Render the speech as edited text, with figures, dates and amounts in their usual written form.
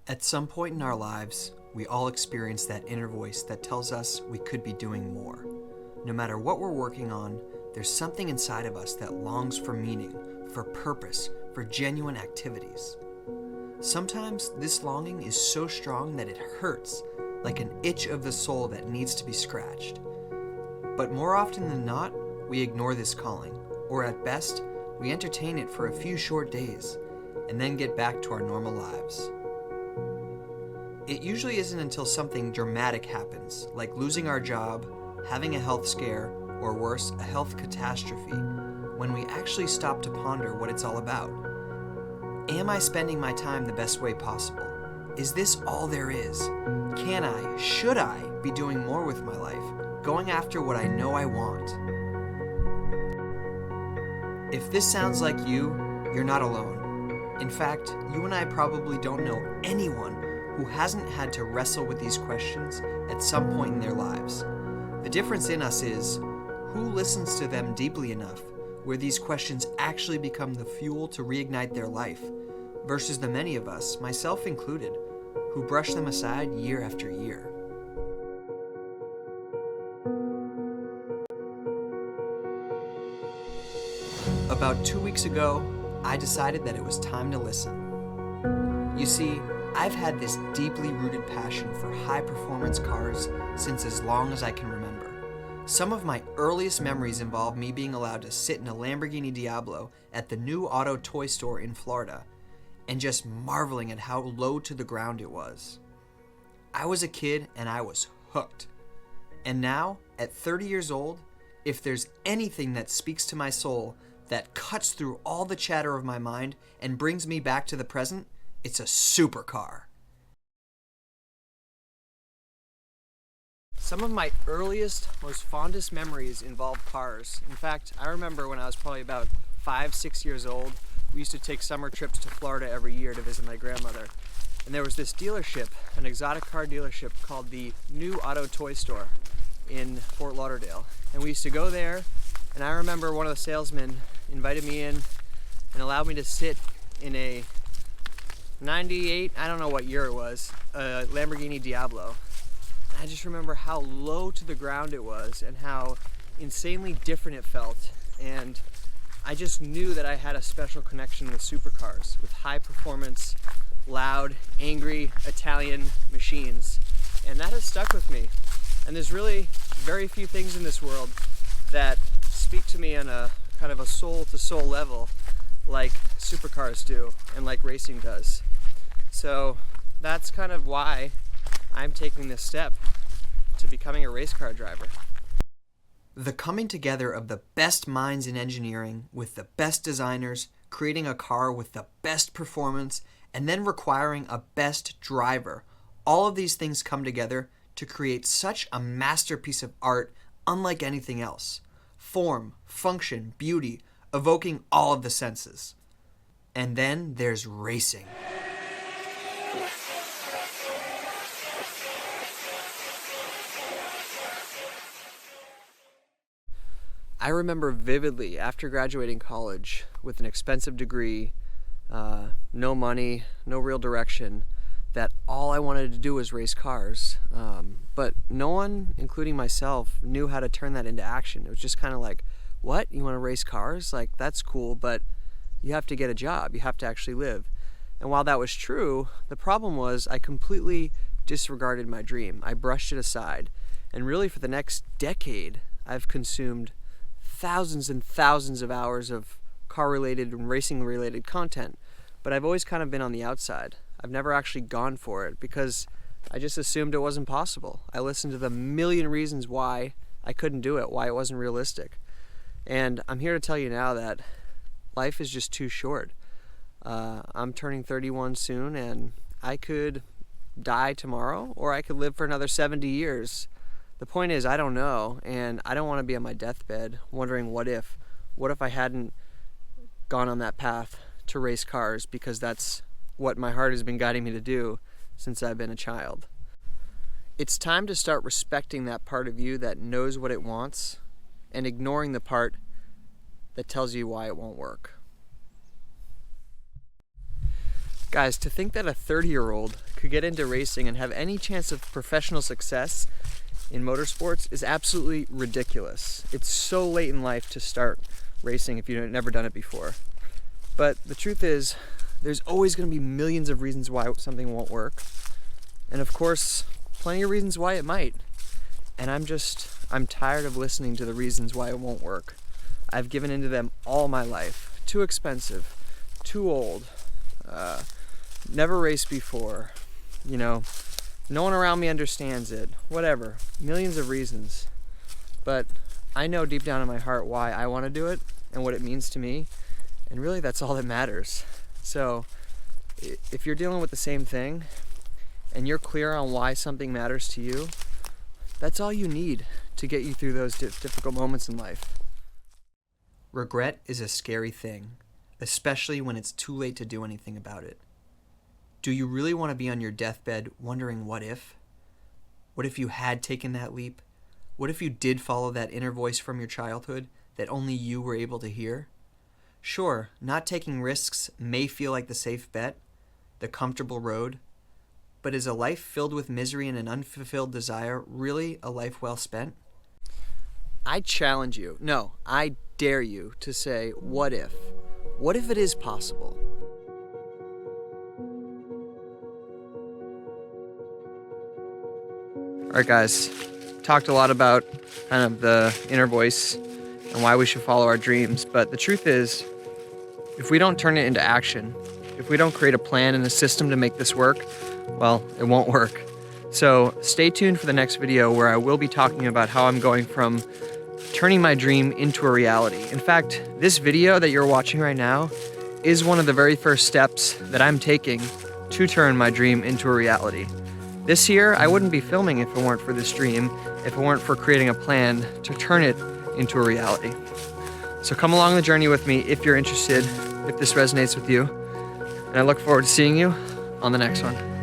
At some point in our lives, we all experience that inner voice that tells us we could be doing more. No matter what we're working on, there's something inside of us that longs for meaning, for purpose, for genuine activities. Sometimes this longing is so strong that it hurts, like an itch of the soul that needs to be scratched. But more often than not, we ignore this calling, or at best, we entertain it for a few short days, and then get back to our normal lives. It usually isn't until something dramatic happens, like losing our job, having a health scare, or worse, a health catastrophe, when we actually stop to ponder what it's all about. Am I spending my time the best way possible? Is this all there is? Should I be doing more with my life, going after what I know I want? If this sounds like you, you're not alone. In fact, you and I probably don't know anyone who hasn't had to wrestle with these questions at some point in their lives. The difference in us is who listens to them deeply enough where these questions actually become the fuel to reignite their life, versus the many of us, myself included, who brush them aside year after year. About 2 weeks ago, I decided that it was time to listen. You see, I've had this deeply rooted passion for high-performance cars since as long as I can remember. Some of my earliest memories involve me being allowed to sit in a Lamborghini Diablo at the new auto toy store in Florida and just marveling at how low to the ground it was. I was a kid and I was hooked. And now, at 30 years old, if there's anything that speaks to my soul, that cuts through all the chatter of my mind and brings me back to the present, it's a supercar. Some of my earliest, most fondest memories involve cars. In fact, I remember when I was probably about 5-6 years old, we used to take summer trips to Florida every year to visit my grandmother. And there was this dealership, an exotic car dealership called the New Auto Toy Store in Fort Lauderdale. And we used to go there, and I remember one of the salesmen invited me in and allowed me to sit in a 98, I don't know what year it was, a Lamborghini Diablo. And I just remember how low to the ground it was and how insanely different it felt. And I just knew that I had a special connection with supercars, with high performance, loud, angry Italian machines. And that has stuck with me. And there's really very few things in this world that speak to me on a kind of a soul-to-soul level like supercars do and like racing does. So that's kind of why I'm taking this step to becoming a race car driver. The coming together of the best minds in engineering with the best designers, creating a car with the best performance, and then requiring a best driver. All of these things come together to create such a masterpiece of art unlike anything else. Form, function, beauty, evoking all of the senses. And then there's racing. I remember vividly after graduating college with an expensive degree, no money, no real direction, that all I wanted to do was race cars. But no one, including myself, knew how to turn that into action. It was just kind of like, what? You want to race cars? Like, that's cool, but you have to get a job. You have to actually live. And while that was true, the problem was I completely disregarded my dream. I brushed it aside. And really for the next decade, I've consumed thousands and thousands of hours of car-related and racing-related content. But I've always kind of been on the outside. I've never actually gone for it because I just assumed it wasn't possible. I listened to the million reasons why I couldn't do it, why it wasn't realistic. And I'm here to tell you now that life is just too short. I'm turning 31 soon, and I could die tomorrow, or I could live for another 70 years. The point is, I don't know, and I don't want to be on my deathbed wondering what if I hadn't gone on that path to race cars, because that's what my heart has been guiding me to do since I've been a child. It's time to start respecting that part of you that knows what it wants and ignoring the part that tells you why it won't work. Guys, to think that a 30-year-old could get into racing and have any chance of professional success in motorsports is absolutely ridiculous. It's so late in life to start racing if you've never done it before. But the truth is, there's always going to be millions of reasons why something won't work. And of course, plenty of reasons why it might. And I'm tired of listening to the reasons why it won't work. I've given into them all my life. Too expensive, too old, never raced before, you know, no one around me understands it, whatever, millions of reasons. But I know deep down in my heart why I want to do it and what it means to me, and really that's all that matters. So if you're dealing with the same thing and you're clear on why something matters to you, that's all you need to get you through those difficult moments in life. Regret is a scary thing, especially when it's too late to do anything about it. Do you really want to be on your deathbed wondering what if? What if you had taken that leap? What if you did follow that inner voice from your childhood that only you were able to hear? Sure, not taking risks may feel like the safe bet, the comfortable road, but is a life filled with misery and an unfulfilled desire really a life well spent? I challenge you, no, I dare you to say, what if? What if it is possible? All right, guys, talked a lot about kind of the inner voice and why we should follow our dreams. But the truth is, if we don't turn it into action, if we don't create a plan and a system to make this work, well, it won't work. So stay tuned for the next video where I will be talking about how I'm going from turning my dream into a reality. In fact, this video that you're watching right now is one of the very first steps that I'm taking to turn my dream into a reality. This year, I wouldn't be filming if it weren't for this dream, if it weren't for creating a plan to turn it into a reality. So come along the journey with me if you're interested, if this resonates with you, and I look forward to seeing you on the next one.